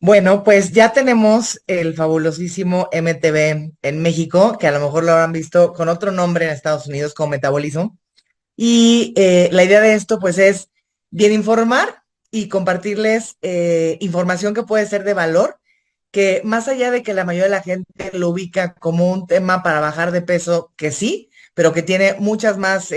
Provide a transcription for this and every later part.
Bueno, pues ya tenemos el fabulosísimo MTV en México, que a lo mejor lo habrán visto con otro nombre en Estados Unidos como metabolismo. Y la idea de esto, pues, es bien informar y compartirles información que puede ser de valor, que más allá de que la mayoría de la gente lo ubica como un tema para bajar de peso, que sí, pero que tiene muchas más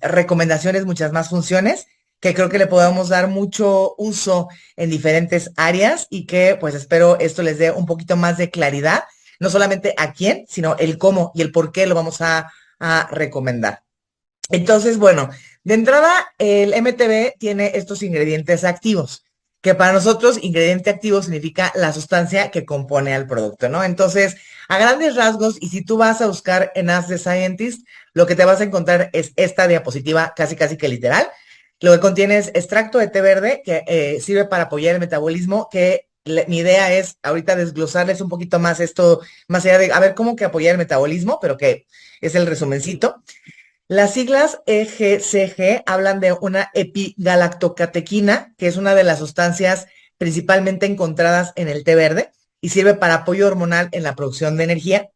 recomendaciones, muchas más funciones, que creo que le podemos dar mucho uso en diferentes áreas y que, pues, espero esto les dé un poquito más de claridad, no solamente a quién, sino el cómo y el por qué lo vamos a recomendar. Entonces, bueno, de entrada, el MTB tiene estos ingredientes activos, que para nosotros ingrediente activo significa la sustancia que compone al producto, ¿no? Entonces, a grandes rasgos, y si tú vas a buscar en Ask the Scientist, lo que te vas a encontrar es esta diapositiva casi casi que literal. Lo que contiene es extracto de té verde que sirve para apoyar el metabolismo, que mi idea es ahorita desglosarles un poquito más esto, más allá de, a ver, cómo que apoyar el metabolismo, pero que es el resumencito. Las siglas EGCG hablan de una epigalactocatequina, que es una de las sustancias principalmente encontradas en el té verde y sirve para apoyo hormonal en la producción de energía.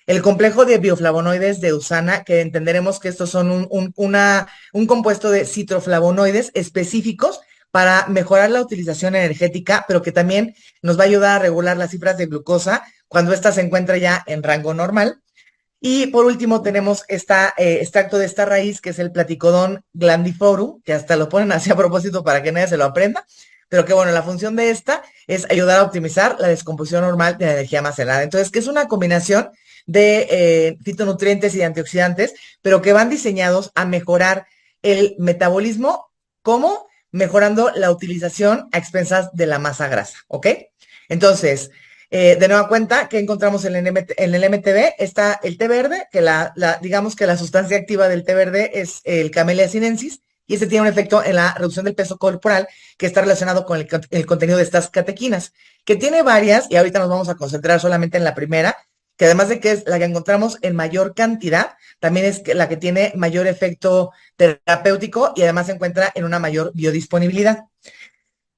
El complejo de bioflavonoides de Usana, que entenderemos que estos son un compuesto de citroflavonoides específicos para mejorar la utilización energética, pero que también nos va a ayudar a regular las cifras de glucosa cuando ésta se encuentra ya en rango normal. Y por último tenemos extracto de esta raíz, que es el Platicodon glandiforum, que hasta lo ponen así a propósito para que nadie se lo aprenda, pero que bueno, la función de esta es ayudar a optimizar la descomposición normal de la energía almacenada. Entonces, que es una combinación de fitonutrientes y antioxidantes, pero que van diseñados a mejorar el metabolismo, como mejorando la utilización a expensas de la masa grasa, ¿ok? Entonces, de nueva cuenta, ¿qué encontramos en el MTB? Está el té verde, que digamos que la sustancia activa del té verde es el Camellia sinensis, y este tiene un efecto en la reducción del peso corporal que está relacionado con el contenido de estas catequinas, que tiene varias, y ahorita nos vamos a concentrar solamente en la primera, que además de que es la que encontramos en mayor cantidad, también es la que tiene mayor efecto terapéutico y además se encuentra en una mayor biodisponibilidad.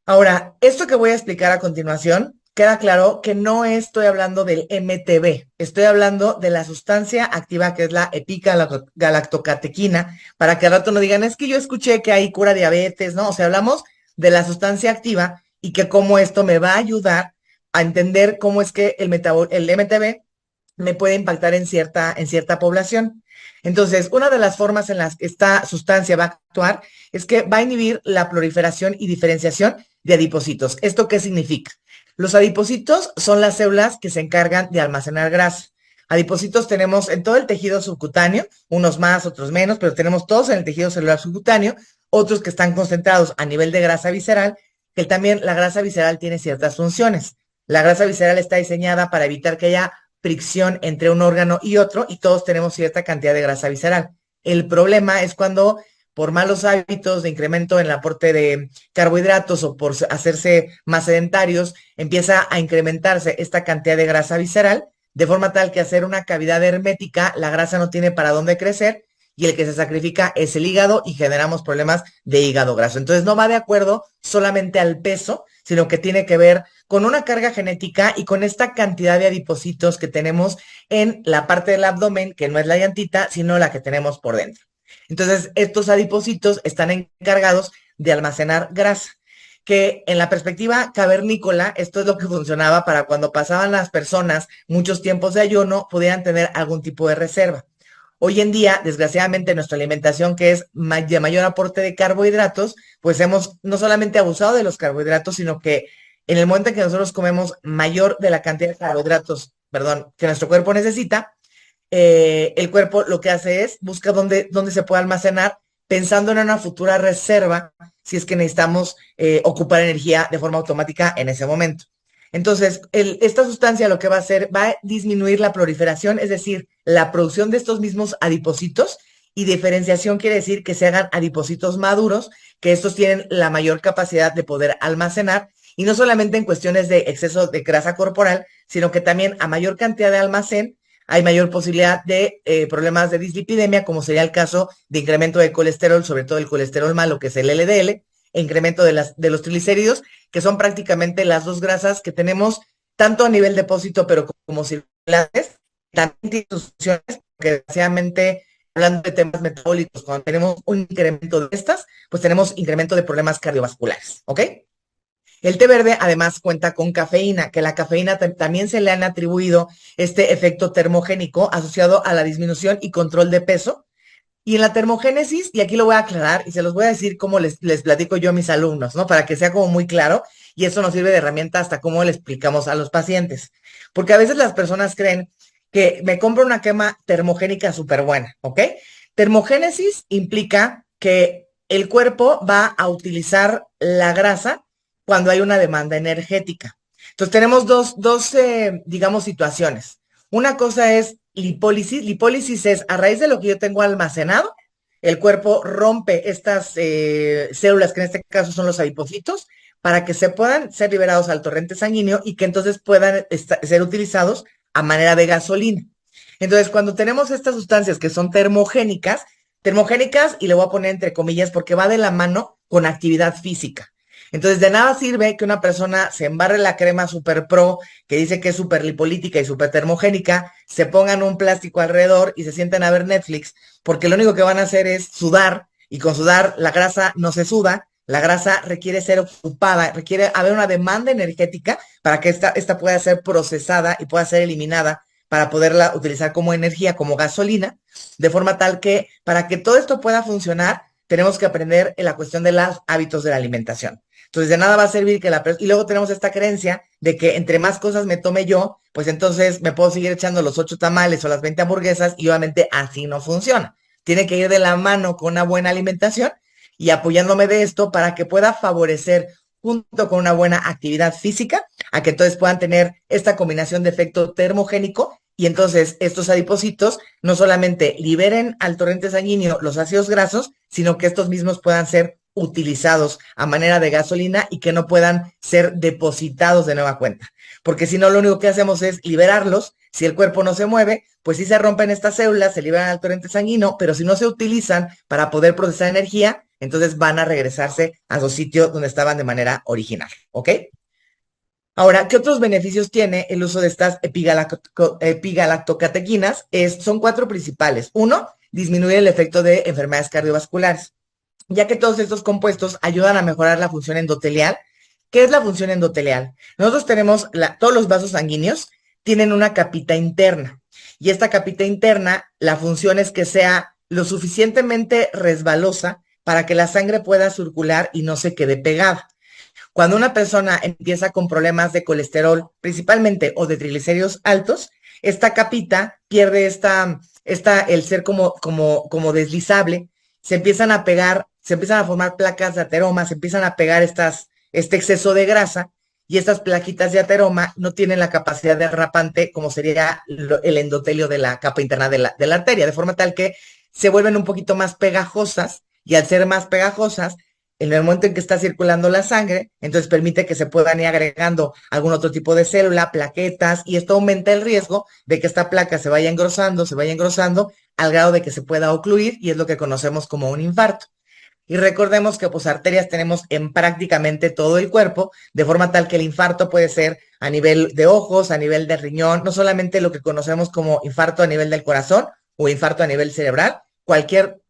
Ahora, esto que voy a explicar a continuación, queda claro que no estoy hablando del MTB, estoy hablando de la sustancia activa que es la epigalactocatequina, para que al rato no digan, es que yo escuché que hay cura diabetes, ¿no? O sea, hablamos de la sustancia activa y que cómo esto me va a ayudar a entender cómo es que el MTB me puede impactar en cierta población. Entonces, una de las formas en las que esta sustancia va a actuar es que va a inhibir la proliferación y diferenciación de adipocitos. ¿Esto qué significa? Los adipocitos son las células que se encargan de almacenar grasa. Adipocitos tenemos en todo el tejido subcutáneo, unos más, otros menos, pero tenemos todos en el tejido celular subcutáneo, otros que están concentrados a nivel de grasa visceral, que también la grasa visceral tiene ciertas funciones. La grasa visceral está diseñada para evitar que haya fricción entre un órgano y otro, y todos tenemos cierta cantidad de grasa visceral. El problema es cuando por malos hábitos de incremento en el aporte de carbohidratos o por hacerse más sedentarios, empieza a incrementarse esta cantidad de grasa visceral, de forma tal que hacer una cavidad hermética, la grasa no tiene para dónde crecer y el que se sacrifica es el hígado y generamos problemas de hígado graso. Entonces no va de acuerdo solamente al peso, sino que tiene que ver con una carga genética y con esta cantidad de adipocitos que tenemos en la parte del abdomen, que no es la llantita, sino la que tenemos por dentro. Entonces, estos adipocitos están encargados de almacenar grasa, que en la perspectiva cavernícola, esto es lo que funcionaba para cuando pasaban las personas muchos tiempos de ayuno, pudieran tener algún tipo de reserva. Hoy en día, desgraciadamente, nuestra alimentación, que es de mayor aporte de carbohidratos, pues hemos no solamente abusado de los carbohidratos, sino que en el momento en que nosotros comemos mayor de la cantidad de carbohidratos, perdón, que nuestro cuerpo necesita, el cuerpo lo que hace es busca dónde se puede almacenar, pensando en una futura reserva si es que necesitamos ocupar energía de forma automática en ese momento. Entonces, esta sustancia lo que va a hacer va a disminuir la proliferación, es decir, la producción de estos mismos adipocitos, y diferenciación quiere decir que se hagan adipocitos maduros, que estos tienen la mayor capacidad de poder almacenar, y no solamente en cuestiones de exceso de grasa corporal, sino que también a mayor cantidad de almacén hay mayor posibilidad de problemas de dislipidemia, como sería el caso de incremento de colesterol, sobre todo el colesterol malo, que es el LDL, e incremento de los triglicéridos, que son prácticamente las dos grasas que tenemos tanto a nivel depósito, pero como circulares, también tienen sus funciones, porque desgraciadamente, hablando de temas metabólicos, cuando tenemos un incremento de estas, pues tenemos incremento de problemas cardiovasculares, ¿ok? El té verde además cuenta con cafeína, que la cafeína también se le han atribuido este efecto termogénico asociado a la disminución y control de peso. Y en la termogénesis, y aquí lo voy a aclarar y se los voy a decir cómo les platico yo a mis alumnos, ¿no? Para que sea como muy claro y eso nos sirve de herramienta hasta cómo le explicamos a los pacientes. Porque a veces las personas creen que me compro una quema termogénica súper buena, ¿ok? Termogénesis implica que el cuerpo va a utilizar la grasa cuando hay una demanda energética. Entonces tenemos digamos, situaciones. Una cosa es lipólisis. Lipólisis es a raíz de lo que yo tengo almacenado, el cuerpo rompe estas células, que en este caso son los adipocitos, para que se puedan ser liberados al torrente sanguíneo y que entonces puedan ser utilizados a manera de gasolina. Entonces, cuando tenemos estas sustancias que son termogénicas, y le voy a poner entre comillas porque va de la mano con actividad física. Entonces, de nada sirve que una persona se embarre la crema Super Pro, que dice que es súper lipolítica y súper termogénica, se pongan un plástico alrededor y se sienten a ver Netflix, porque lo único que van a hacer es sudar, y con sudar la grasa no se suda, la grasa requiere ser ocupada, requiere haber una demanda energética para que esta pueda ser procesada y pueda ser eliminada para poderla utilizar como energía, como gasolina, de forma tal que para que todo esto pueda funcionar, tenemos que aprender en la cuestión de los hábitos de la alimentación. Entonces, de nada va a servir que y luego tenemos esta creencia de que entre más cosas me tome yo, pues entonces me puedo seguir echando los 8 tamales o las 20 hamburguesas y obviamente así no funciona. Tiene que ir de la mano con una buena alimentación y apoyándome de esto para que pueda favorecer junto con una buena actividad física a que entonces puedan tener esta combinación de efecto termogénico y entonces estos adipocitos no solamente liberen al torrente sanguíneo los ácidos grasos, sino que estos mismos puedan ser utilizados a manera de gasolina y que no puedan ser depositados de nueva cuenta. Porque si no, lo único que hacemos es liberarlos. Si el cuerpo no se mueve, pues sí se rompen estas células, se liberan al torrente sanguíneo, pero si no se utilizan para poder procesar energía, entonces van a regresarse a su sitio donde estaban de manera original, ¿ok? Ahora, ¿qué otros beneficios tiene el uso de estas epigalactocatequinas? Son cuatro principales. Uno, disminuir el efecto de enfermedades cardiovasculares, ya que todos estos compuestos ayudan a mejorar la función endotelial. ¿Qué es la función endotelial? Nosotros tenemos, todos los vasos sanguíneos tienen una capita interna, y esta capita interna, la función es que sea lo suficientemente resbalosa para que la sangre pueda circular y no se quede pegada. Cuando una persona empieza con problemas de colesterol, principalmente, o de triglicéridos altos, esta capita pierde el ser como deslizable, se empiezan a pegar, se empiezan a formar placas de ateroma, se empiezan a pegar este exceso de grasa, y estas plaquitas de ateroma no tienen la capacidad de derrapante como sería el endotelio de la capa interna de la arteria, de forma tal que se vuelven un poquito más pegajosas, y al ser más pegajosas, en el momento en que está circulando la sangre, entonces permite que se puedan ir agregando algún otro tipo de célula, plaquetas, y esto aumenta el riesgo de que esta placa se vaya engrosando al grado de que se pueda ocluir, y es lo que conocemos como un infarto. Y recordemos que pues arterias tenemos en prácticamente todo el cuerpo, de forma tal que el infarto puede ser a nivel de ojos, a nivel de riñón, no solamente lo que conocemos como infarto a nivel del corazón o infarto a nivel cerebral, cualquier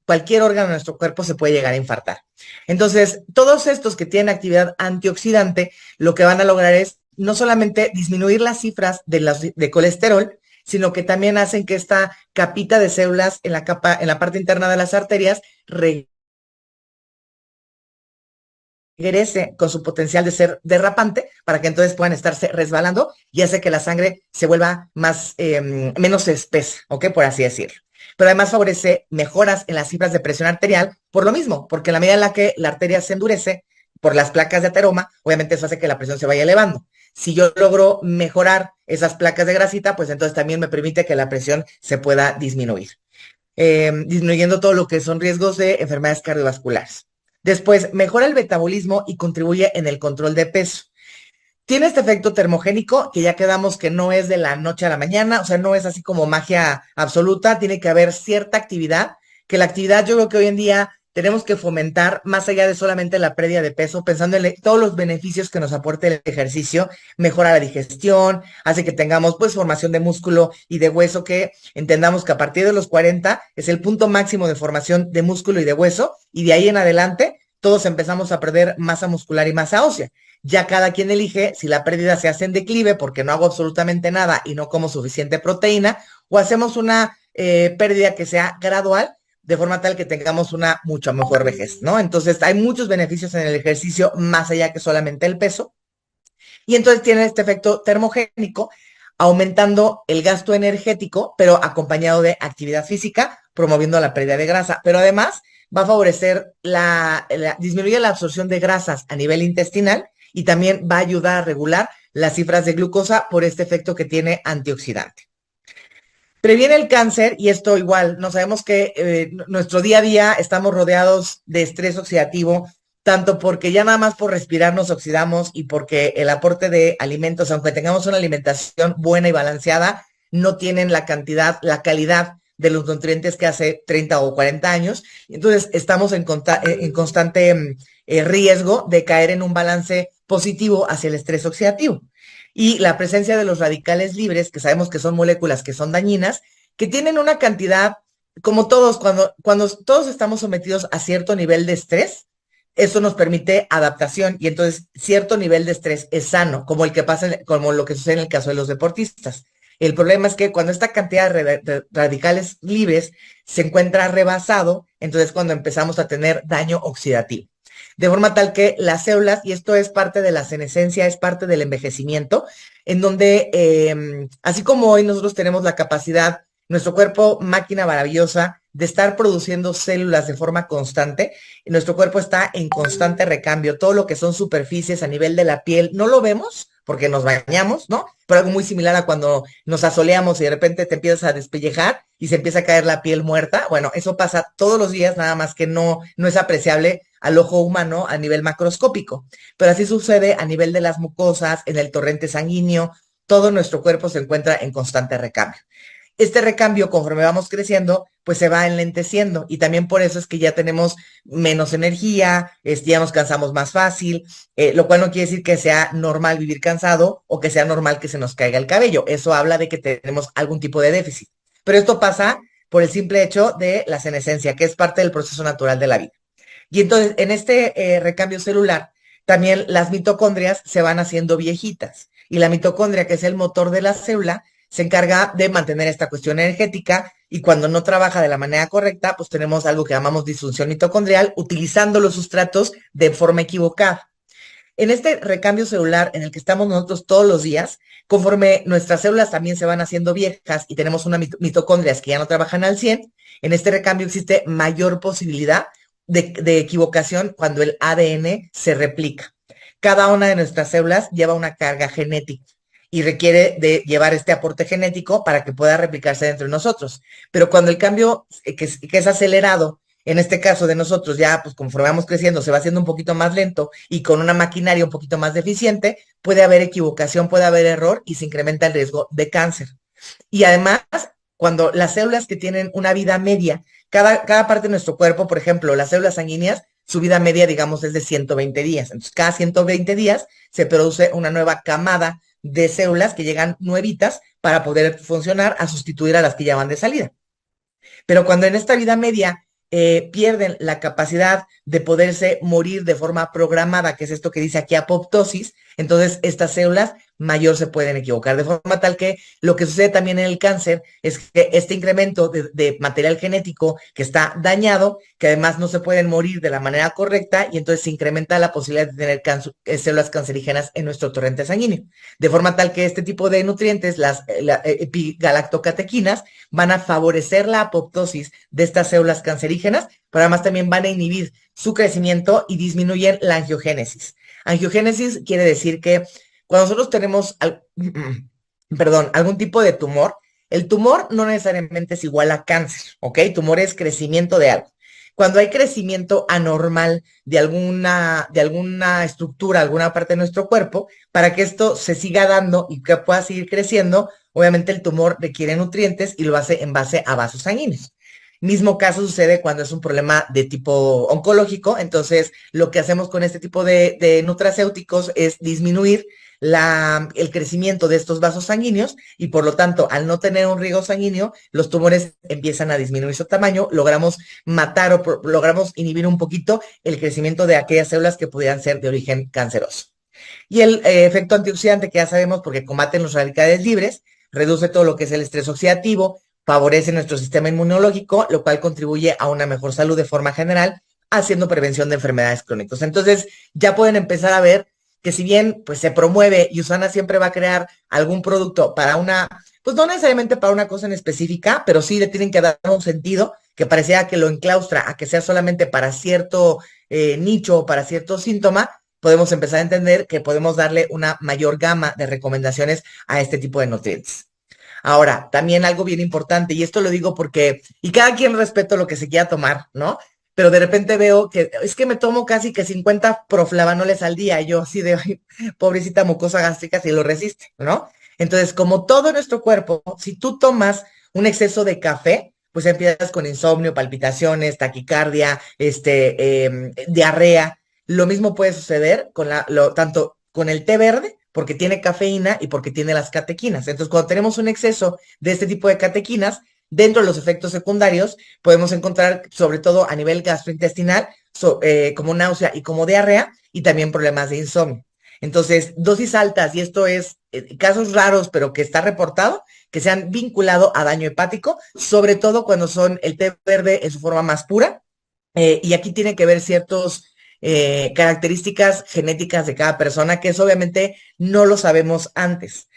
órgano de nuestro cuerpo se puede llegar a infartar. Entonces, todos estos que tienen actividad antioxidante, lo que van a lograr es no solamente disminuir las cifras de colesterol, sino que también hacen que esta capita de células en la parte interna de las arterias regrese con su potencial de ser derrapante para que entonces puedan estarse resbalando y hace que la sangre se vuelva menos espesa, ¿ok? Por así decirlo. Pero además favorece mejoras en las cifras de presión arterial por lo mismo, porque en la medida en la que la arteria se endurece por las placas de ateroma, obviamente eso hace que la presión se vaya elevando. Si yo logro mejorar esas placas de grasita, pues entonces también me permite que la presión se pueda disminuir, disminuyendo todo lo que son riesgos de enfermedades cardiovasculares. Después, mejora el metabolismo y contribuye en el control de peso. Tiene este efecto termogénico que ya quedamos que no es de la noche a la mañana, o sea, no es así como magia absoluta, tiene que haber cierta actividad, que la actividad yo creo que hoy en día tenemos que fomentar, más allá de solamente la pérdida de peso, pensando en todos los beneficios que nos aporta el ejercicio, mejora la digestión, hace que tengamos pues formación de músculo y de hueso, que entendamos que a partir de los 40 es el punto máximo de formación de músculo y de hueso, y de ahí en adelante todos empezamos a perder masa muscular y masa ósea. Ya cada quien elige si la pérdida se hace en declive porque no hago absolutamente nada y no como suficiente proteína, o hacemos una pérdida que sea gradual, de forma tal que tengamos una mucho mejor vejez, ¿no? Entonces, hay muchos beneficios en el ejercicio más allá que solamente el peso, y entonces tiene este efecto termogénico, aumentando el gasto energético, pero acompañado de actividad física, promoviendo la pérdida de grasa, pero además va a favorecer disminuye la absorción de grasas a nivel intestinal, y también va a ayudar a regular las cifras de glucosa por este efecto que tiene antioxidante. Previene el cáncer, y esto igual, no sabemos que nuestro día a día estamos rodeados de estrés oxidativo, tanto porque ya nada más por respirar nos oxidamos, y porque el aporte de alimentos, aunque tengamos una alimentación buena y balanceada, no tienen la cantidad, la calidad de los nutrientes que hace 30 o 40 años. Entonces estamos en constante riesgo de caer en un balance positivo hacia el estrés oxidativo. Y la presencia de los radicales libres, que sabemos que son moléculas que son dañinas, que tienen una cantidad, como todos, cuando todos estamos sometidos a cierto nivel de estrés, eso nos permite adaptación, y entonces cierto nivel de estrés es sano, como el que pasa, como lo que sucede en el caso de los deportistas. El problema es que cuando esta cantidad de radicales libres se encuentra rebasado, entonces cuando empezamos a tener daño oxidativo. De forma tal que las células, y esto es parte de la senescencia, es parte del envejecimiento, en donde, así como hoy nosotros tenemos la capacidad, nuestro cuerpo, máquina maravillosa, de estar produciendo células de forma constante, nuestro cuerpo está en constante recambio. Todo lo que son superficies a nivel de la piel, no lo vemos porque nos bañamos, ¿no? Pero algo muy similar a cuando nos asoleamos y de repente te empiezas a despellejar y se empieza a caer la piel muerta. Bueno, eso pasa todos los días, nada más que no es apreciable al ojo humano a nivel macroscópico. Pero así sucede a nivel de las mucosas, en el torrente sanguíneo. Todo nuestro cuerpo se encuentra en constante recambio. Este recambio, conforme vamos creciendo, pues se va enlenteciendo, y también por eso es que ya tenemos menos energía, ya nos cansamos más fácil, lo cual no quiere decir que sea normal vivir cansado o que sea normal que se nos caiga el cabello. Eso habla de que tenemos algún tipo de déficit. Pero esto pasa por el simple hecho de la senescencia, que es parte del proceso natural de la vida. Y entonces, en este recambio celular, también las mitocondrias se van haciendo viejitas. Y la mitocondria, que es el motor de la célula, se encarga de mantener esta cuestión energética, y cuando no trabaja de la manera correcta, pues tenemos algo que llamamos disfunción mitocondrial, utilizando los sustratos de forma equivocada. En este recambio celular en el que estamos nosotros todos los días, conforme nuestras células también se van haciendo viejas y tenemos unas mitocondrias que ya no trabajan al 100, en este recambio existe mayor posibilidad de equivocación cuando el ADN se replica. Cada una de nuestras células lleva una carga genética y requiere de llevar este aporte genético para que pueda replicarse dentro de nosotros. Pero cuando el cambio que es acelerado, en este caso de nosotros, ya pues conforme vamos creciendo, se va haciendo un poquito más lento y con una maquinaria un poquito más deficiente, puede haber equivocación, puede haber error, y se incrementa el riesgo de cáncer. Y además, cuando las células que tienen una vida media, cada parte de nuestro cuerpo, por ejemplo, las células sanguíneas, su vida media, digamos, es de 120 días. Entonces, cada 120 días se produce una nueva camada de células que llegan nuevitas para poder funcionar, a sustituir a las que ya van de salida. Pero cuando en esta vida media pierden la capacidad de poderse morir de forma programada, que es esto que dice aquí apoptosis, entonces estas células mayor se pueden equivocar, de forma tal que lo que sucede también en el cáncer es que este incremento de material genético que está dañado, que además no se pueden morir de la manera correcta, y entonces se incrementa la posibilidad de tener células cancerígenas en nuestro torrente sanguíneo, de forma tal que este tipo de nutrientes, las epigalactocatequinas, van a favorecer la apoptosis de estas células cancerígenas, pero además también van a inhibir su crecimiento y disminuyen la angiogénesis. Angiogénesis quiere decir que cuando nosotros tenemos, perdón, algún tipo de tumor, el tumor no necesariamente es igual a cáncer, ¿ok? Tumor es crecimiento de algo. Cuando hay crecimiento anormal de alguna estructura, alguna parte de nuestro cuerpo, para que esto se siga dando y que pueda seguir creciendo, obviamente el tumor requiere nutrientes y lo hace en base a vasos sanguíneos. Mismo caso sucede cuando es un problema de tipo oncológico. Entonces, lo que hacemos con este tipo de nutracéuticos es disminuir el crecimiento de estos vasos sanguíneos y por lo tanto, al no tener un riego sanguíneo, los tumores empiezan a disminuir su tamaño, logramos matar o logramos inhibir un poquito el crecimiento de aquellas células que pudieran ser de origen canceroso. Y el efecto antioxidante que ya sabemos porque combaten los radicales libres, reduce todo lo que es el estrés oxidativo, favorece nuestro sistema inmunológico, lo cual contribuye a una mejor salud de forma general, haciendo prevención de enfermedades crónicas. Entonces, ya pueden empezar a ver que si bien pues se promueve y USANA siempre va a crear algún producto para una, pues no necesariamente para una cosa en específica, pero sí le tienen que dar un sentido que parecía que lo enclaustra a que sea solamente para cierto nicho o para cierto síntoma, podemos empezar a entender que podemos darle una mayor gama de recomendaciones a este tipo de nutrientes. Ahora, también algo bien importante, y esto lo digo porque, y cada quien respeto lo que se quiera tomar, ¿no? Pero de repente veo que es que me tomo casi que 50 proflavanoles al día, y yo así de, ay, pobrecita mucosa gástrica, si lo resiste, ¿no? Entonces, como todo nuestro cuerpo, si tú tomas un exceso de café, pues empiezas con insomnio, palpitaciones, taquicardia, diarrea. Lo mismo puede suceder con tanto con el té verde, porque tiene cafeína y porque tiene las catequinas. Entonces, cuando tenemos un exceso de este tipo de catequinas, dentro de los efectos secundarios, podemos encontrar, sobre todo a nivel gastrointestinal, como náusea y como diarrea, y también problemas de insomnio. Entonces, dosis altas, y esto es casos raros, pero que está reportado, que se han vinculado a daño hepático, sobre todo cuando son el té verde en su forma más pura, y aquí tiene que ver ciertos características genéticas de cada persona, que eso obviamente no lo sabemos antes.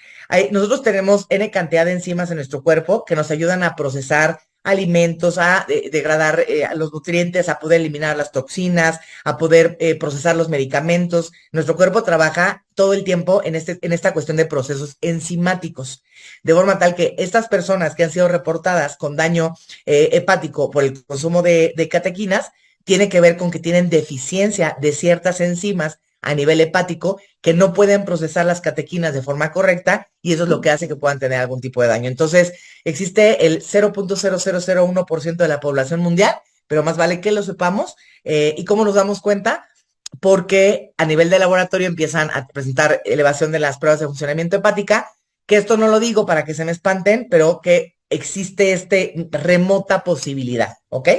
Nosotros tenemos N cantidad de enzimas en nuestro cuerpo que nos ayudan a procesar alimentos, a degradar los nutrientes, a poder eliminar las toxinas, a poder procesar los medicamentos. Nuestro cuerpo trabaja todo el tiempo en esta cuestión de procesos enzimáticos, de forma tal que estas personas que han sido reportadas con daño hepático por el consumo de catequinas, tiene que ver con que tienen deficiencia de ciertas enzimas a nivel hepático que no pueden procesar las catequinas de forma correcta y eso es lo que hace que puedan tener algún tipo de daño. Entonces, existe el 0.0001% de la población mundial, pero más vale que lo sepamos. ¿Y cómo nos damos cuenta? Porque a nivel de laboratorio empiezan a presentar elevación de las pruebas de funcionamiento hepática, que esto no lo digo para que se me espanten, pero que existe remota posibilidad, ¿ok?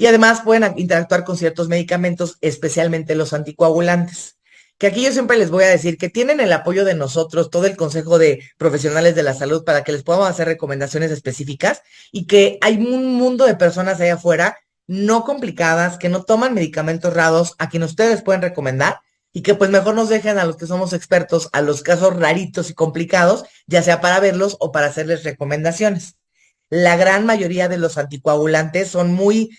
Y además pueden interactuar con ciertos medicamentos, especialmente los anticoagulantes. Que aquí yo siempre les voy a decir que tienen el apoyo de nosotros, todo el Consejo de Profesionales de la Salud, para que les podamos hacer recomendaciones específicas y que hay un mundo de personas allá afuera no complicadas, que no toman medicamentos raros, a quien ustedes pueden recomendar y que pues mejor nos dejen a los que somos expertos a los casos raritos y complicados, ya sea para verlos o para hacerles recomendaciones. La gran mayoría de los anticoagulantes son muy,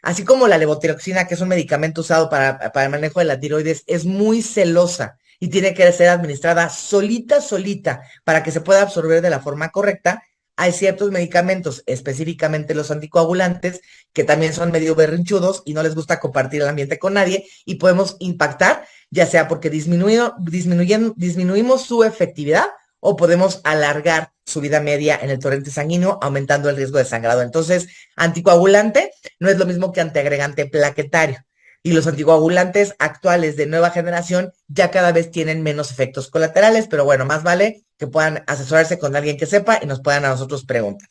así como la levotiroxina, que es un medicamento usado para el manejo de la tiroides, es muy celosa y tiene que ser administrada solita, solita, para que se pueda absorber de la forma correcta. Hay ciertos medicamentos, específicamente los anticoagulantes, que también son medio berrinchudos y no les gusta compartir el ambiente con nadie y podemos impactar, ya sea porque disminuimos su efectividad o podemos alargar su vida media en el torrente sanguíneo, aumentando el riesgo de sangrado. Entonces, anticoagulante no es lo mismo que antiagregante plaquetario. Y los anticoagulantes actuales de nueva generación ya cada vez tienen menos efectos colaterales, pero bueno, más vale que puedan asesorarse con alguien que sepa y nos puedan a nosotros preguntar.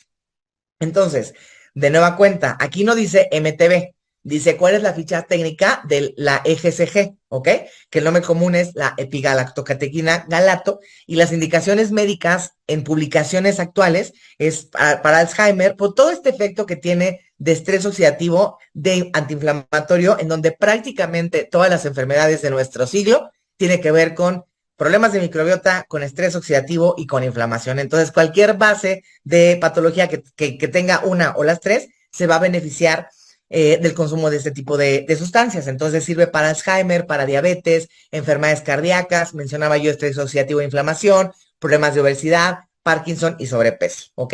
Entonces, de nueva cuenta, aquí no dice MTB, dice cuál es la ficha técnica de la EGCG, ¿ok? Que el nombre común es la epigalactocatequina galato y las indicaciones médicas en publicaciones actuales es para Alzheimer por todo este efecto que tiene de estrés oxidativo, de antiinflamatorio, en donde prácticamente todas las enfermedades de nuestro siglo tiene que ver con problemas de microbiota, con estrés oxidativo y con inflamación. Entonces, cualquier base de patología que tenga una o las tres se va a beneficiar del consumo de este tipo de sustancias. Entonces, sirve para Alzheimer, para diabetes, enfermedades cardíacas, mencionaba yo estrés oxidativo e inflamación, problemas de obesidad, Parkinson y sobrepeso, ¿ok?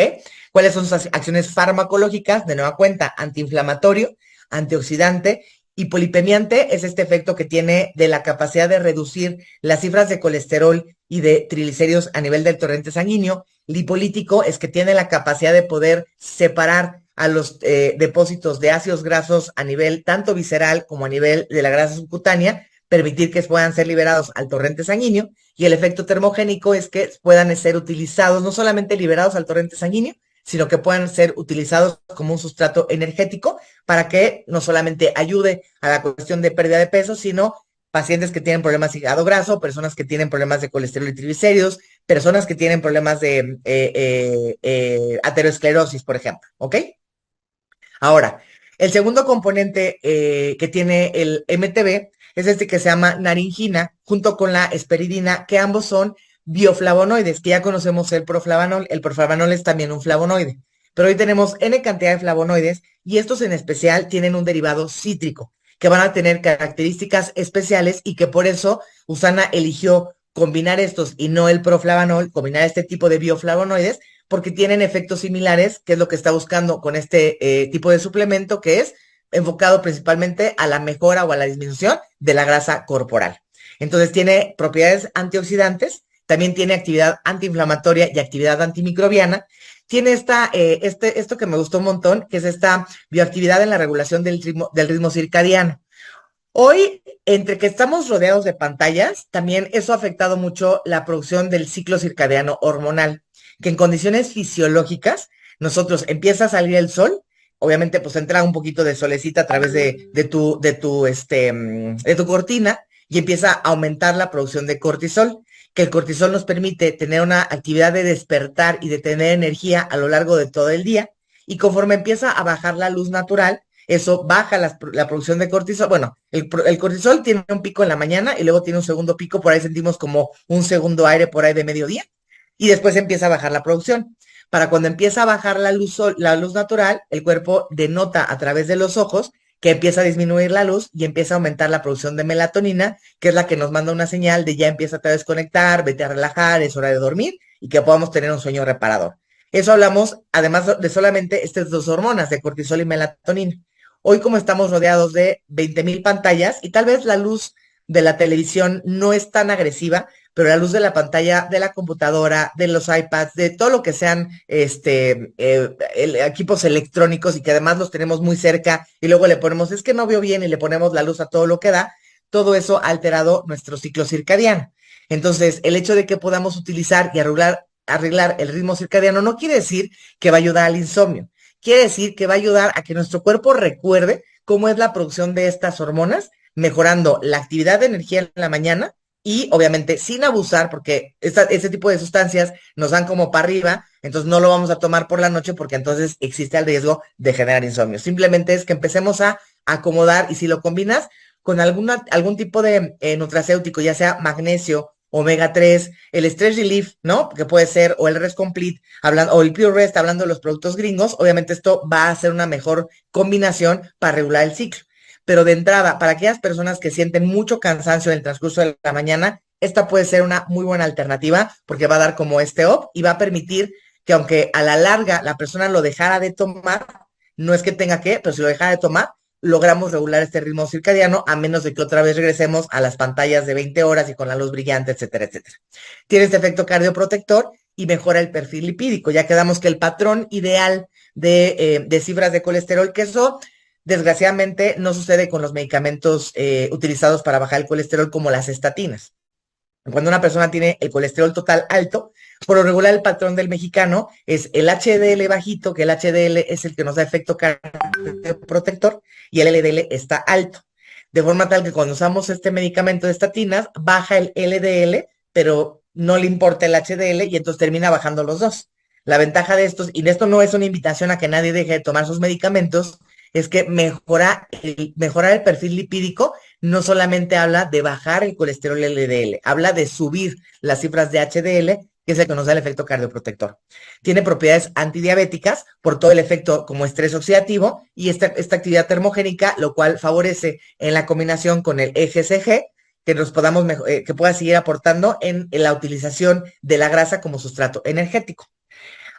¿Cuáles son sus acciones farmacológicas? De nueva cuenta, antiinflamatorio, antioxidante y polipemiante es este efecto que tiene de la capacidad de reducir las cifras de colesterol y de triglicéridos a nivel del torrente sanguíneo. Lipolítico es que tiene la capacidad de poder separar a los depósitos de ácidos grasos a nivel tanto visceral como a nivel de la grasa subcutánea, permitir que puedan ser liberados al torrente sanguíneo, y el efecto termogénico es que puedan ser utilizados, no solamente liberados al torrente sanguíneo, sino que puedan ser utilizados como un sustrato energético para que no solamente ayude a la cuestión de pérdida de peso, sino pacientes que tienen problemas de hígado graso, personas que tienen problemas de colesterol y triglicéridos, personas que tienen problemas de aterosclerosis, por ejemplo, ¿ok? Ahora, el segundo componente que tiene el MTB es este que se llama naringina, junto con la esperidina, que ambos son bioflavonoides, que ya conocemos el proflavanol. El proflavanol es también un flavonoide, pero hoy tenemos N cantidad de flavonoides y estos en especial tienen un derivado cítrico, que van a tener características especiales y que por eso Usana eligió combinar estos y no el proflavanol, combinar este tipo de bioflavonoides, porque tienen efectos similares, que es lo que está buscando con este tipo de suplemento, que es enfocado principalmente a la mejora o a la disminución de la grasa corporal. Entonces tiene propiedades antioxidantes, también tiene actividad antiinflamatoria y actividad antimicrobiana. Tiene esto que me gustó un montón, que es esta bioactividad en la regulación del ritmo circadiano. Hoy, entre que estamos rodeados de pantallas, también eso ha afectado mucho la producción del ciclo circadiano hormonal, que en condiciones fisiológicas, nosotros empieza a salir el sol, obviamente pues entra un poquito de solecita a través de tu cortina y empieza a aumentar la producción de cortisol, que el cortisol nos permite tener una actividad de despertar y de tener energía a lo largo de todo el día, y conforme empieza a bajar la luz natural, eso baja la producción de cortisol. Bueno, el cortisol tiene un pico en la mañana y luego tiene un segundo pico, por ahí sentimos como un segundo aire por ahí de mediodía, y después empieza a bajar la producción. Para cuando empieza a bajar la luz natural, el cuerpo denota a través de los ojos que empieza a disminuir la luz y empieza a aumentar la producción de melatonina, que es la que nos manda una señal de ya empieza a desconectar, vete a relajar, es hora de dormir y que podamos tener un sueño reparador. Eso hablamos, además de solamente estas dos hormonas, de cortisol y melatonina. Hoy, como estamos rodeados de 20,000 pantallas y tal vez la luz de la televisión no es tan agresiva, pero la luz de la pantalla, de la computadora, de los iPads, de todo lo que sean equipos electrónicos y que además los tenemos muy cerca y luego le ponemos, es que no veo bien y le ponemos la luz a todo lo que da, todo eso ha alterado nuestro ciclo circadiano. Entonces, el hecho de que podamos utilizar y arreglar el ritmo circadiano no quiere decir que va a ayudar al insomnio. Quiere decir que va a ayudar a que nuestro cuerpo recuerde cómo es la producción de estas hormonas, mejorando la actividad de energía en la mañana y obviamente sin abusar, porque este tipo de sustancias nos dan como para arriba, entonces no lo vamos a tomar por la noche porque entonces existe el riesgo de generar insomnio. Simplemente es que empecemos a acomodar, y si lo combinas con algún tipo de nutracéutico, ya sea magnesio, omega 3, el stress relief, ¿no? Que puede ser, o el rest complete, hablando, o el pure rest, hablando de los productos gringos, obviamente esto va a ser una mejor combinación para regular el ciclo. Pero de entrada, para aquellas personas que sienten mucho cansancio en el transcurso de la mañana, esta puede ser una muy buena alternativa porque va a dar como este up y va a permitir que, aunque a la larga la persona lo dejara de tomar, no es que tenga que, pero si lo dejara de tomar, logramos regular este ritmo circadiano, a menos de que otra vez regresemos a las pantallas de 20 horas y con la luz brillante, etcétera, etcétera. Tiene este efecto cardioprotector y mejora el perfil lipídico. Ya quedamos que el patrón ideal de cifras de colesterol, que eso desgraciadamente no sucede con los medicamentos utilizados para bajar el colesterol, como las estatinas. Cuando una persona tiene el colesterol total alto, por lo regular el patrón del mexicano es el HDL bajito, que el HDL es el que nos da efecto cardioprotector, y el LDL está alto. De forma tal que cuando usamos este medicamento de estatinas, baja el LDL, pero no le importa el HDL y entonces termina bajando los dos. La ventaja de estos, y esto no es una invitación a que nadie deje de tomar sus medicamentos, es que mejorar el perfil lipídico no solamente habla de bajar el colesterol LDL, habla de subir las cifras de HDL, que es el que nos da el efecto cardioprotector. Tiene propiedades antidiabéticas por todo el efecto como estrés oxidativo y esta actividad termogénica, lo cual favorece en la combinación con el EGCG, que pueda seguir aportando en la utilización de la grasa como sustrato energético.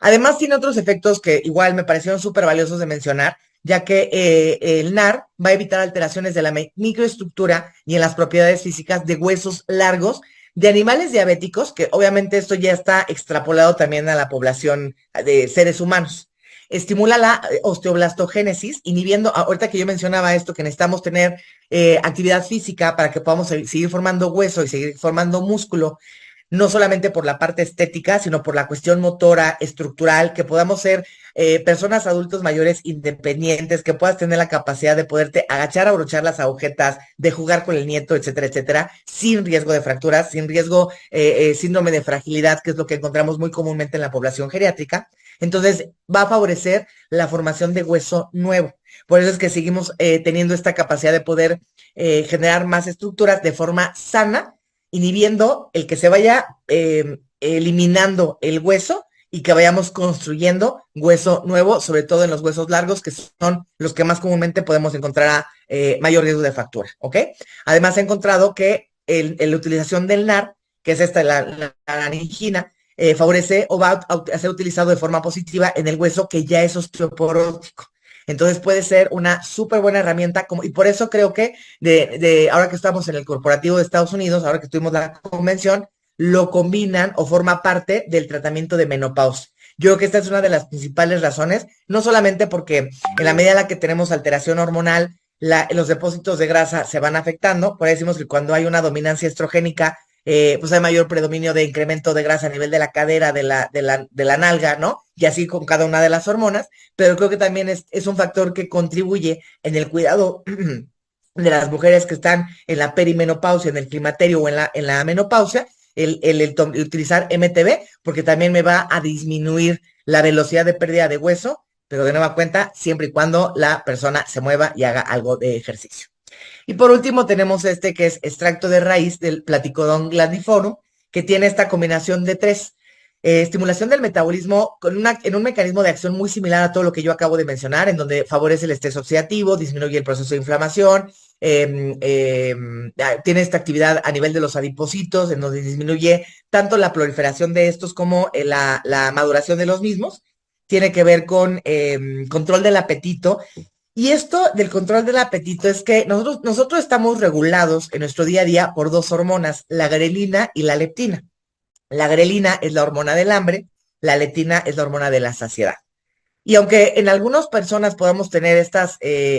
Además, tiene otros efectos que igual me parecieron súper valiosos de mencionar, ya que el NAR va a evitar alteraciones de la microestructura y en las propiedades físicas de huesos largos de animales diabéticos, que obviamente esto ya está extrapolado también a la población de seres humanos. estimula la osteoblastogénesis, inhibiendo, ahorita que yo mencionaba esto, que necesitamos tener actividad física para que podamos seguir formando hueso y seguir formando músculo, no solamente por la parte estética, sino por la cuestión motora, estructural, que podamos ser personas adultos mayores independientes, que puedas tener la capacidad de poderte agachar, abrochar las agujetas, de jugar con el nieto, etcétera, etcétera, sin riesgo de fracturas, sin riesgo, síndrome de fragilidad, que es lo que encontramos muy comúnmente en la población geriátrica. Entonces, va a favorecer la formación de hueso nuevo. Por eso es que seguimos teniendo esta capacidad de poder generar más estructuras de forma sana, inhibiendo el que se vaya eliminando el hueso y que vayamos construyendo hueso nuevo, sobre todo en los huesos largos, que son los que más comúnmente podemos encontrar a mayor riesgo de fractura, ¿ok? Además, he encontrado que la utilización del NAR, que es esta, la naringina, favorece o va a ser utilizado de forma positiva en el hueso que ya es osteoporótico. Entonces puede ser una súper buena herramienta, y por eso creo que ahora que estamos en el corporativo de Estados Unidos, ahora que tuvimos la convención, lo combinan o forma parte del tratamiento de menopausia. Yo creo que esta es una de las principales razones, no solamente porque en la medida en la que tenemos alteración hormonal, los depósitos de grasa se van afectando, por ahí decimos que cuando hay una dominancia estrogénica, pues hay mayor predominio de incremento de grasa a nivel de la cadera, de la nalga, ¿no? Y así con cada una de las hormonas, pero creo que también es un factor que contribuye en el cuidado de las mujeres que están en la perimenopausia, en el climaterio o en la menopausia, el utilizar MTB, porque también me va a disminuir la velocidad de pérdida de hueso, pero de nueva cuenta, siempre y cuando la persona se mueva y haga algo de ejercicio. Y por último tenemos este que es extracto de raíz del Platicodon glandiforum, que tiene esta combinación de tres. Estimulación del metabolismo en un mecanismo de acción muy similar a todo lo que yo acabo de mencionar, en donde favorece el estrés oxidativo, disminuye el proceso de inflamación, tiene esta actividad a nivel de los adipocitos, en donde disminuye tanto la proliferación de estos como la maduración de los mismos. Tiene que ver con control del apetito. Y esto del control del apetito es que nosotros estamos regulados en nuestro día a día por dos hormonas, la grelina y la leptina. La grelina es la hormona del hambre, la leptina es la hormona de la saciedad. Y aunque en algunas personas podamos tener estas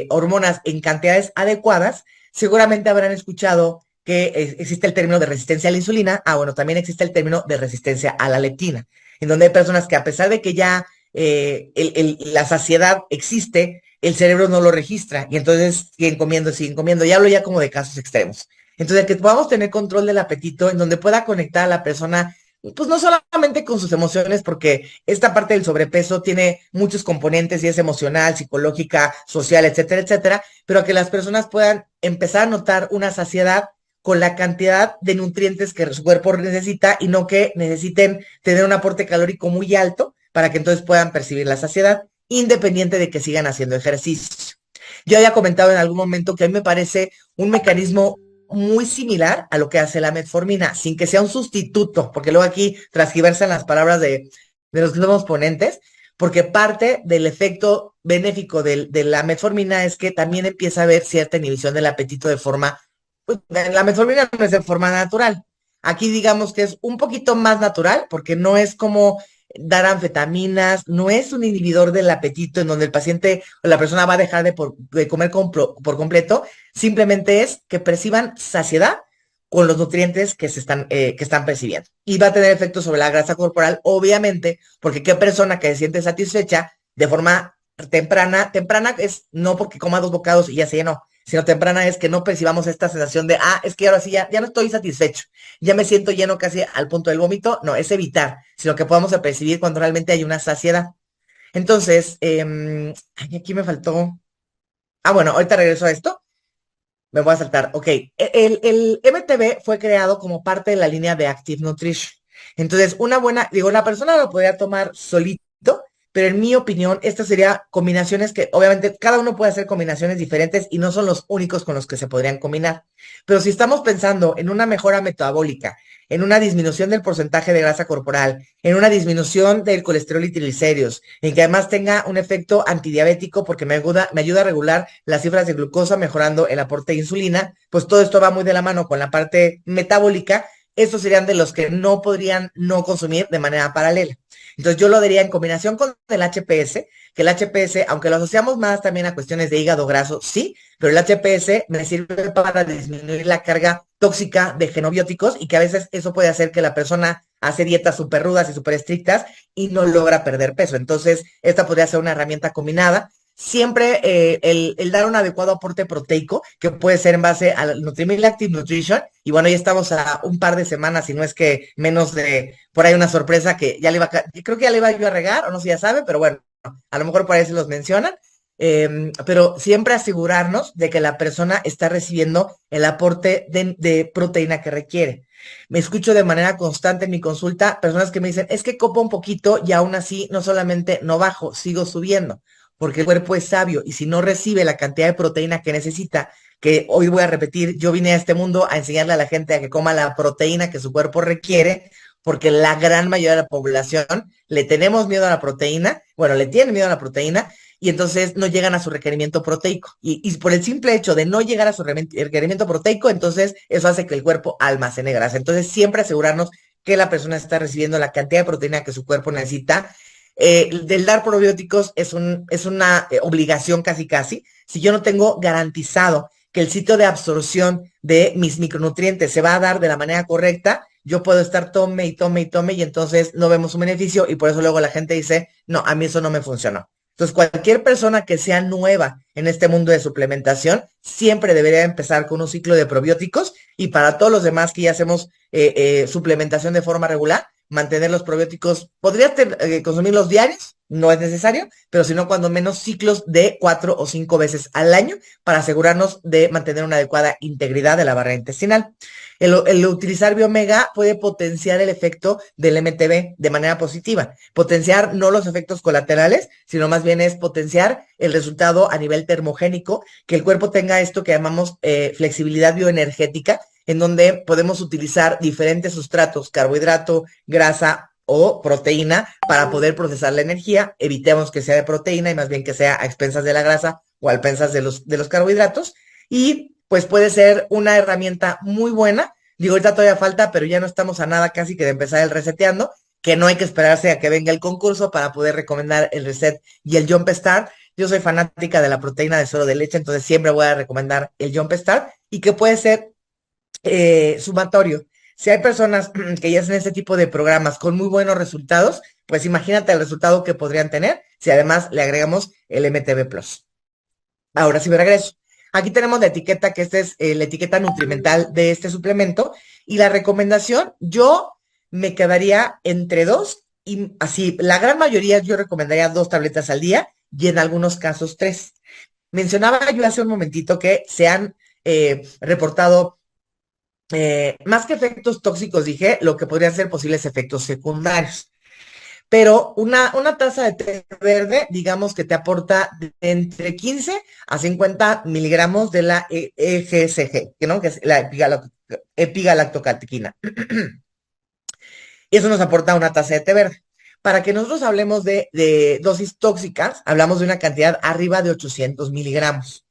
hormonas en cantidades adecuadas, seguramente habrán escuchado que existe el término de resistencia a la insulina. Bueno, también existe el término de resistencia a la leptina, en donde hay personas que a pesar de que ya la saciedad existe, el cerebro no lo registra y entonces siguen comiendo, siguen comiendo. Y hablo ya como de casos extremos. Entonces, que podamos tener control del apetito, en donde pueda conectar a la persona pues no solamente con sus emociones, porque esta parte del sobrepeso tiene muchos componentes y es emocional, psicológica, social, etcétera, etcétera, pero que las personas puedan empezar a notar una saciedad con la cantidad de nutrientes que su cuerpo necesita y no que necesiten tener un aporte calórico muy alto para que entonces puedan percibir la saciedad, independiente de que sigan haciendo ejercicio. Yo había comentado en algún momento que a mí me parece un mecanismo muy similar a lo que hace la metformina, sin que sea un sustituto, porque luego aquí transgiversan las palabras de los nuevos ponentes, porque parte del efecto benéfico de la metformina es que también empieza a haber cierta inhibición del apetito de forma, pues, la metformina no es de forma natural. Aquí digamos que es un poquito más natural, porque no es como dar anfetaminas, no es un inhibidor del apetito en donde el paciente o la persona va a dejar de comer por completo, simplemente es que perciban saciedad con los nutrientes que están percibiendo. Y va a tener efecto sobre la grasa corporal, obviamente, porque qué persona que se siente satisfecha de forma temprana es no porque coma dos bocados y ya se llenó, sino temprana es que no percibamos esta sensación de, es que ahora sí ya no estoy satisfecho, ya me siento lleno casi al punto del vómito. No, es evitar, sino que podamos percibir cuando realmente hay una saciedad. Entonces, aquí me faltó. Bueno, ahorita regreso a esto. Me voy a saltar. Ok, el MTB fue creado como parte de la línea de Active Nutrition. Entonces, la persona lo podría tomar solito, pero en mi opinión, estas serían combinaciones que obviamente cada uno puede hacer combinaciones diferentes y no son los únicos con los que se podrían combinar. Pero si estamos pensando en una mejora metabólica, en una disminución del porcentaje de grasa corporal, en una disminución del colesterol y triglicéridos, en que además tenga un efecto antidiabético porque me ayuda a regular las cifras de glucosa, mejorando el aporte de insulina, pues todo esto va muy de la mano con la parte metabólica. estos serían de los que no podrían no consumir de manera paralela. Entonces yo lo diría en combinación con el HPS, que el HPS, aunque lo asociamos más también a cuestiones de hígado graso, sí, pero el HPS me sirve para disminuir la carga tóxica de genobióticos y que a veces eso puede hacer que la persona hace dietas súper rudas y súper estrictas y no logra perder peso. Entonces, esta podría ser una herramienta combinada. Siempre el dar un adecuado aporte proteico, que puede ser en base al Nutrimilk Active Nutrition, y bueno, ya estamos a un par de semanas, si no es que menos de, por ahí una sorpresa que ya le iba a, creo que ya le iba yo a regar, o no sé si ya sabe, pero bueno, a lo mejor por ahí se los mencionan, pero siempre asegurarnos de que la persona está recibiendo el aporte de proteína que requiere. Me escucho de manera constante en mi consulta personas que me dicen, es que copo un poquito y aún así no solamente no bajo, sigo subiendo, porque el cuerpo es sabio y si no recibe la cantidad de proteína que necesita, que hoy voy a repetir, yo vine a este mundo a enseñarle a la gente a que coma la proteína que su cuerpo requiere, porque la gran mayoría de la población le tenemos miedo a la proteína, bueno, le tienen miedo a la proteína y entonces no llegan a su requerimiento proteico. Y por el simple hecho de no llegar a su requerimiento proteico, entonces eso hace que el cuerpo almacene grasa. Entonces siempre asegurarnos que la persona está recibiendo la cantidad de proteína que su cuerpo necesita. Del dar probióticos es una obligación casi casi. Si yo no tengo garantizado que el sitio de absorción de mis micronutrientes se va a dar de la manera correcta, yo puedo estar tome y tome y tome y entonces no vemos un beneficio y por eso luego la gente dice, no, a mí eso no me funcionó. Entonces, cualquier persona que sea nueva en este mundo de suplementación siempre debería empezar con un ciclo de probióticos y para todos los demás que ya hacemos suplementación de forma regular, mantener los probióticos, podrías consumirlos diarios, no es necesario, pero si no, cuando menos ciclos de 4 o 5 veces al año para asegurarnos de mantener una adecuada integridad de la barrera intestinal. El utilizar Biomega puede potenciar el efecto del MTB de manera positiva. Potenciar no los efectos colaterales, sino más bien es potenciar el resultado a nivel termogénico, que el cuerpo tenga esto que llamamos flexibilidad bioenergética, en donde podemos utilizar diferentes sustratos, carbohidrato, grasa o proteína para poder procesar la energía. Evitemos que sea de proteína y más bien que sea a expensas de la grasa o a expensas de los carbohidratos. Y pues puede ser una herramienta muy buena. Digo, ahorita todavía falta, pero ya no estamos a nada casi que de empezar el reseteando, que no hay que esperarse a que venga el concurso para poder recomendar el reset y el jump start. Yo soy fanática de la proteína de suero de leche, entonces siempre voy a recomendar el jump start y que puede ser sumatorio. Si hay personas que ya hacen este tipo de programas con muy buenos resultados, pues imagínate el resultado que podrían tener si además le agregamos el MTB Plus. Ahora sí me regreso. Aquí tenemos la etiqueta, que esta es la etiqueta nutrimental de este suplemento. Y la recomendación, yo me quedaría entre dos y así, la gran mayoría yo recomendaría 2 tabletas al día y en algunos casos 3. Mencionaba yo hace un momentito que se han reportado más que efectos tóxicos, dije, lo que podrían ser posibles efectos secundarios. Pero una taza de té verde, digamos que te aporta de entre 15 a 50 miligramos de la EGCG, ¿no? Que es la epigalactocatequina. Y eso nos aporta una taza de té verde. Para que nosotros hablemos de dosis tóxicas, hablamos de una cantidad arriba de 800 miligramos.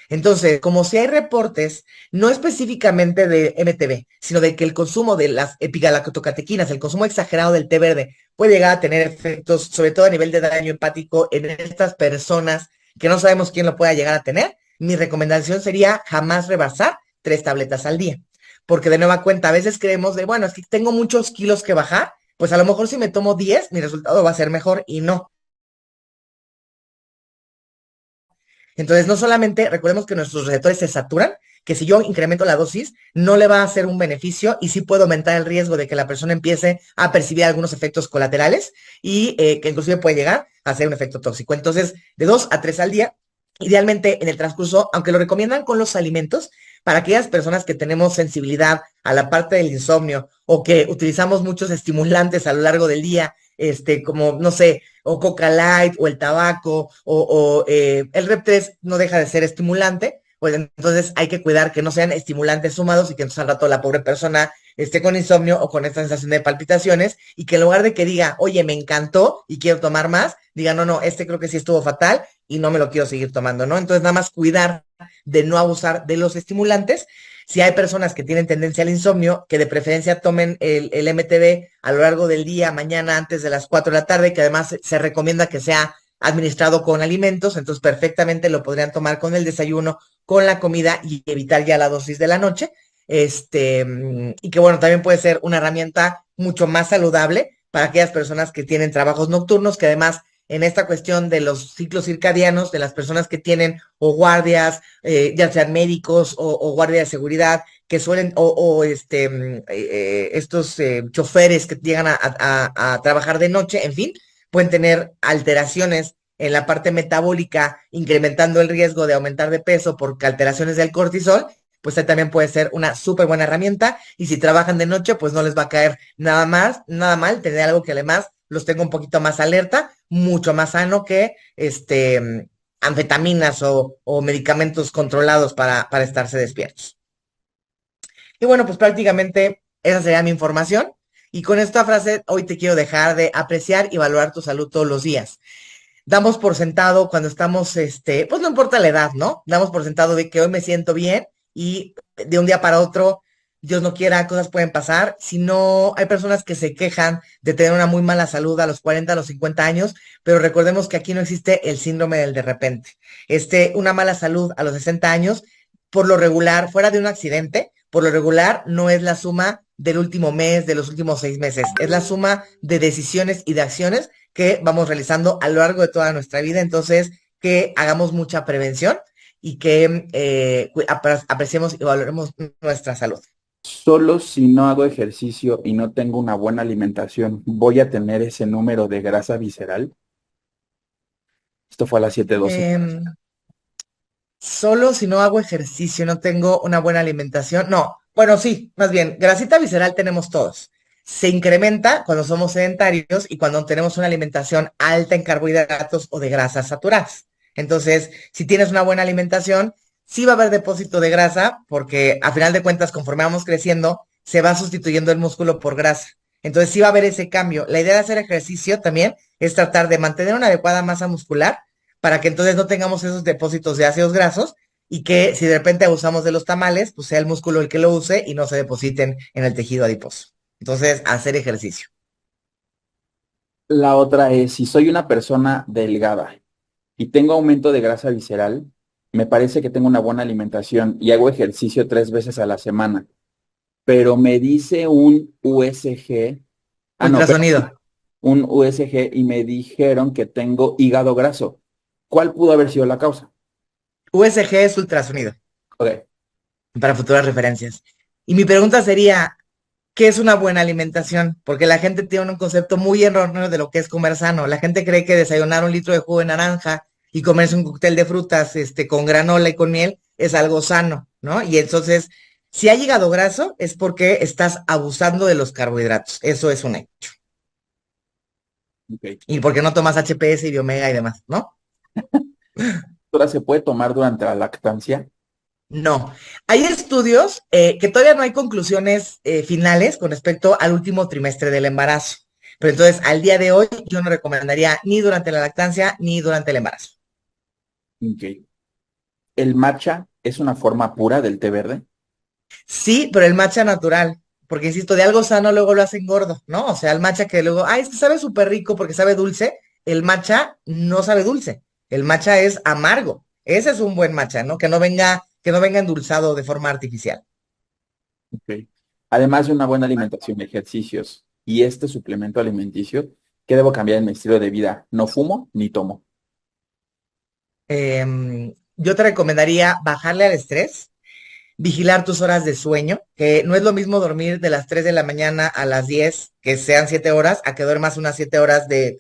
Entonces, como si hay reportes, no específicamente de MTB, sino de que el consumo de las epigalactocatequinas, el consumo exagerado del té verde, puede llegar a tener efectos, sobre todo a nivel de daño hepático en estas personas que no sabemos quién lo pueda llegar a tener, mi recomendación sería jamás rebasar 3 tabletas al día. Porque de nueva cuenta, a veces creemos de, bueno, es que tengo muchos kilos que bajar, pues a lo mejor si me tomo 10, mi resultado va a ser mejor y no. Entonces, no solamente recordemos que nuestros receptores se saturan, que si yo incremento la dosis, no le va a hacer un beneficio y sí puedo aumentar el riesgo de que la persona empiece a percibir algunos efectos colaterales y que inclusive puede llegar a ser un efecto tóxico. Entonces, de 2 a 3 al día, idealmente en el transcurso, aunque lo recomiendan con los alimentos, para aquellas personas que tenemos sensibilidad a la parte del insomnio o que utilizamos muchos estimulantes a lo largo del día, como, no sé, o Coca Light, o el tabaco, o el Rep 3 no deja de ser estimulante, pues entonces hay que cuidar que no sean estimulantes sumados y que entonces al rato la pobre persona esté con insomnio o con esta sensación de palpitaciones y que en lugar de que diga, oye, me encantó y quiero tomar más, diga, no, no, creo que sí estuvo fatal y no me lo quiero seguir tomando, ¿no? Entonces nada más cuidar de no abusar de los estimulantes. Si hay personas que tienen tendencia al insomnio, que de preferencia tomen el MTB a lo largo del día, mañana antes de las 4 de la tarde, que además se recomienda que sea administrado con alimentos, entonces perfectamente lo podrían tomar con el desayuno, con la comida y evitar ya la dosis de la noche. Y que bueno, también puede ser una herramienta mucho más saludable para aquellas personas que tienen trabajos nocturnos, que además en esta cuestión de los ciclos circadianos, de las personas que tienen o guardias, ya sean médicos o guardia de seguridad, que suelen, estos choferes que llegan a trabajar de noche, en fin, pueden tener alteraciones en la parte metabólica, incrementando el riesgo de aumentar de peso por alteraciones del cortisol, pues ahí también puede ser una súper buena herramienta. Y si trabajan de noche, pues no les va a caer nada más, nada mal, tener algo que además los tenga un poquito más alerta, mucho más sano que anfetaminas o medicamentos controlados para estarse despiertos. Y bueno, pues prácticamente esa sería mi información. Y con esta frase, hoy te quiero dejar de apreciar y valorar tu salud todos los días. Damos por sentado cuando estamos, pues no importa la edad, ¿no? Damos por sentado de que hoy me siento bien y de un día para otro, Dios no quiera, cosas pueden pasar. Si no, hay personas que se quejan de tener una muy mala salud a los 40, a los 50 años, pero recordemos que aquí no existe el síndrome del de repente. Una mala salud a los 60 años, por lo regular, fuera de un accidente, por lo regular no es la suma del último mes, de los últimos 6 meses, es la suma de decisiones y de acciones que vamos realizando a lo largo de toda nuestra vida. Entonces, que hagamos mucha prevención y que apreciemos y valoremos nuestra salud. Solo si no hago ejercicio y no tengo una buena alimentación, voy a tener ese número de grasa visceral. Esto fue a las 7:12. Eh, Solo si no hago ejercicio, no tengo una buena alimentación. No, bueno, sí, más bien, grasita visceral tenemos todos. Se incrementa cuando somos sedentarios y cuando tenemos una alimentación alta en carbohidratos o de grasas saturadas. Entonces, si tienes una buena alimentación, sí va a haber depósito de grasa, porque a final de cuentas, conforme vamos creciendo, se va sustituyendo el músculo por grasa. Entonces, sí va a haber ese cambio. La idea de hacer ejercicio también es tratar de mantener una adecuada masa muscular para que entonces no tengamos esos depósitos de ácidos grasos y que si de repente abusamos de los tamales, pues sea el músculo el que lo use y no se depositen en el tejido adiposo. Entonces, hacer ejercicio. La otra es, si soy una persona delgada y tengo aumento de grasa visceral, me parece que tengo una buena alimentación y hago ejercicio 3 veces a la semana, pero me dice un USG, no, pero Ultrasonido. un USG y me dijeron que tengo hígado graso. ¿Cuál pudo haber sido la causa? USG es ultrasonido, Ok. para futuras referencias. Y mi pregunta sería, ¿qué es una buena alimentación? Porque la gente tiene un concepto muy erróneo de lo que es comer sano. La gente cree que desayunar un litro de jugo de naranja y comerse un cóctel de frutas, con granola y con miel es algo sano, ¿no? Y entonces, si ha llegado graso, es porque estás abusando de los carbohidratos. Eso es un hecho. Ok. Y porque no tomas HPS y Biomega y demás, ¿no? ¿Ahora se puede tomar durante la lactancia? No. Hay estudios que todavía no hay conclusiones finales con respecto al último trimestre del embarazo. Pero entonces, al día de hoy, yo no recomendaría ni durante la lactancia ni durante el embarazo. Ok. ¿El matcha es una forma pura del té verde? Sí, pero el matcha natural, porque insisto, de algo sano luego lo hacen gordo, ¿no? O sea, el matcha que luego, ay, es que sabe súper rico porque sabe dulce, el matcha no sabe dulce, el matcha es amargo. Ese es un buen matcha, ¿no? Que no venga endulzado de forma artificial. Ok. Además de una buena alimentación, ejercicios y este suplemento alimenticio, ¿qué debo cambiar en mi estilo de vida? No fumo ni tomo. Yo te recomendaría bajarle al estrés, vigilar tus horas de sueño, que no es lo mismo dormir de las 3 de la mañana a las 10 que sean 7 horas, a que duermas unas 7 horas de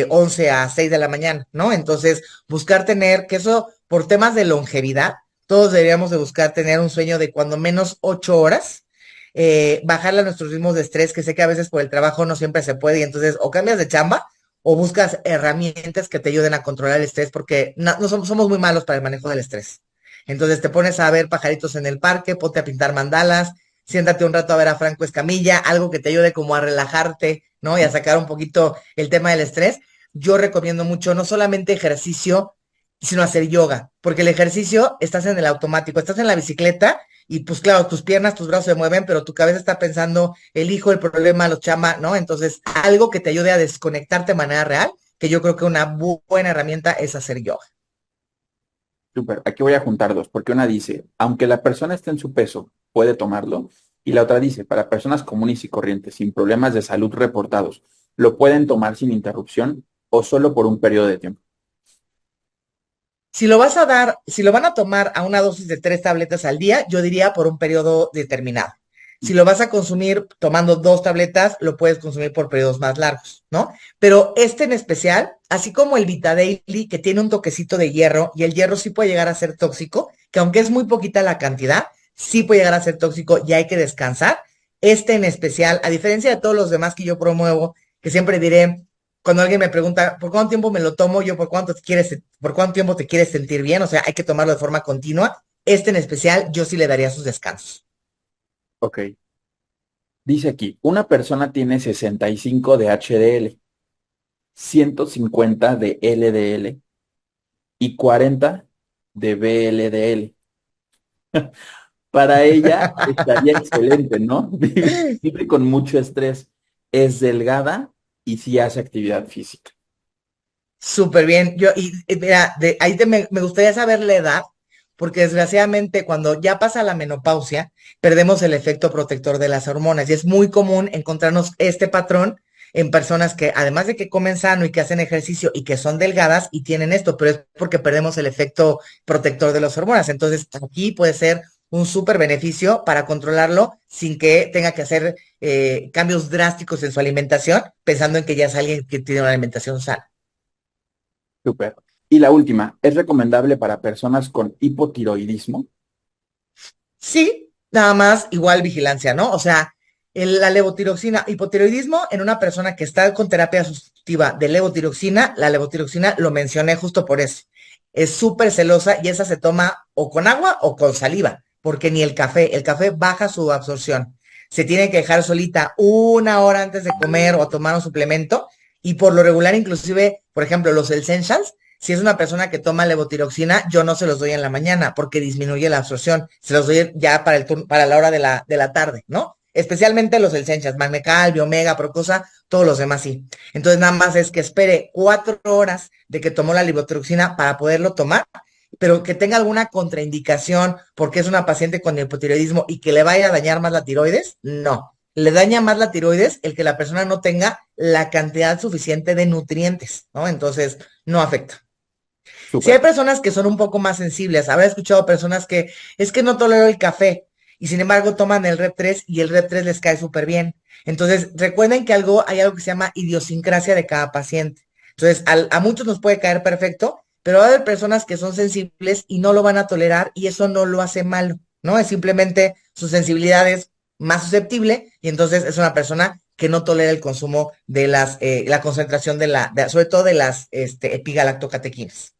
11 a 6 de la mañana, ¿no? Entonces, buscar tener, que eso, por temas de longevidad, todos deberíamos de buscar tener un sueño de cuando menos 8 horas, bajarle a nuestros ritmos de estrés, que sé que a veces por el trabajo no siempre se puede, y entonces o cambias de chamba o buscas herramientas que te ayuden a controlar el estrés, porque no somos muy malos para el manejo del estrés. Entonces te pones a ver pajaritos en el parque, ponte a pintar mandalas, siéntate un rato a ver a Franco Escamilla, algo que te ayude como a relajarte, ¿no? Y a sacar un poquito el tema del estrés. Yo recomiendo mucho no solamente ejercicio sino hacer yoga, porque el ejercicio estás en el automático, estás en la bicicleta y pues claro, tus piernas, tus brazos se mueven, pero tu cabeza está pensando el hijo, el problema, los chama, ¿no? Entonces, algo que te ayude a desconectarte de manera real, que yo creo que una buena herramienta es hacer yoga. Súper, aquí voy a juntar dos, porque una dice, aunque la persona esté en su peso, puede tomarlo, y la otra dice, para personas comunes y corrientes, sin problemas de salud reportados, ¿lo pueden tomar sin interrupción o solo por un periodo de tiempo? Si lo vas a dar, si lo van a tomar a una dosis de 3 tabletas al día, yo diría por un periodo determinado. Si lo vas a consumir tomando 2 tabletas, lo puedes consumir por periodos más largos, ¿no? Pero este en especial, así como el Vitadaily, que tiene un toquecito de hierro, y el hierro sí puede llegar a ser tóxico, que aunque es muy poquita la cantidad, sí puede llegar a ser tóxico y hay que descansar. Este en especial, a diferencia de todos los demás que yo promuevo, que siempre diré, cuando alguien me pregunta por cuánto tiempo me lo tomo, yo por cuánto tiempo te quieres sentir bien, o sea, hay que tomarlo de forma continua. Este en especial, yo sí le daría sus descansos. Ok, dice aquí, una persona tiene 65 de HDL, 150 de LDL y 40 de VLDL. Para ella estaría excelente, ¿no? Vive con mucho estrés, es delgada y sí hace actividad física. Súper bien. Mira, me gustaría saber la edad, porque desgraciadamente cuando ya pasa la menopausia, perdemos el efecto protector de las hormonas y es muy común encontrarnos este patrón en personas que, además de que comen sano y que hacen ejercicio y que son delgadas y tienen esto, pero es porque perdemos el efecto protector de las hormonas. Entonces, aquí puede ser un súper beneficio para controlarlo sin que tenga que hacer cambios drásticos en su alimentación, pensando en que ya es alguien que tiene una alimentación sana. Súper. Y la última, ¿es recomendable para personas con hipotiroidismo? Sí, nada más igual vigilancia, ¿no? O sea, la levotiroxina, hipotiroidismo en una persona que está con terapia sustitutiva de levotiroxina, la levotiroxina lo mencioné justo por eso. Es súper celosa y esa se toma o con agua o con saliva, porque ni el café baja su absorción. Se tiene que dejar solita 1 hora antes de comer o tomar un suplemento y por lo regular inclusive, por ejemplo, los essentials si es una persona que toma levotiroxina, yo no se los doy en la mañana porque disminuye la absorción. Se los doy ya para para la hora de la tarde, ¿no? Especialmente los essentials, Magnecal, Biomega, Procosa, todos los demás sí. Entonces nada más es que espere 4 horas de que tomó la levotiroxina para poderlo tomar, pero que tenga alguna contraindicación porque es una paciente con hipotiroidismo y que le vaya a dañar más la tiroides, no. Le daña más la tiroides el que la persona no tenga la cantidad suficiente de nutrientes, ¿no? Entonces, no afecta. Si hay Súper. personas que son un poco más sensibles, habrá escuchado personas que es que no tolero el café y sin embargo toman el Rep 3 y el Rep 3 les cae súper bien. Entonces, recuerden que hay algo que se llama idiosincrasia de cada paciente. Entonces, a muchos nos puede caer perfecto, pero va a haber personas que son sensibles y no lo van a tolerar y eso no lo hace malo, ¿no? Es simplemente su sensibilidad es más susceptible y entonces es una persona que no tolera el consumo de la concentración sobre todo de las epigalactocatequinas.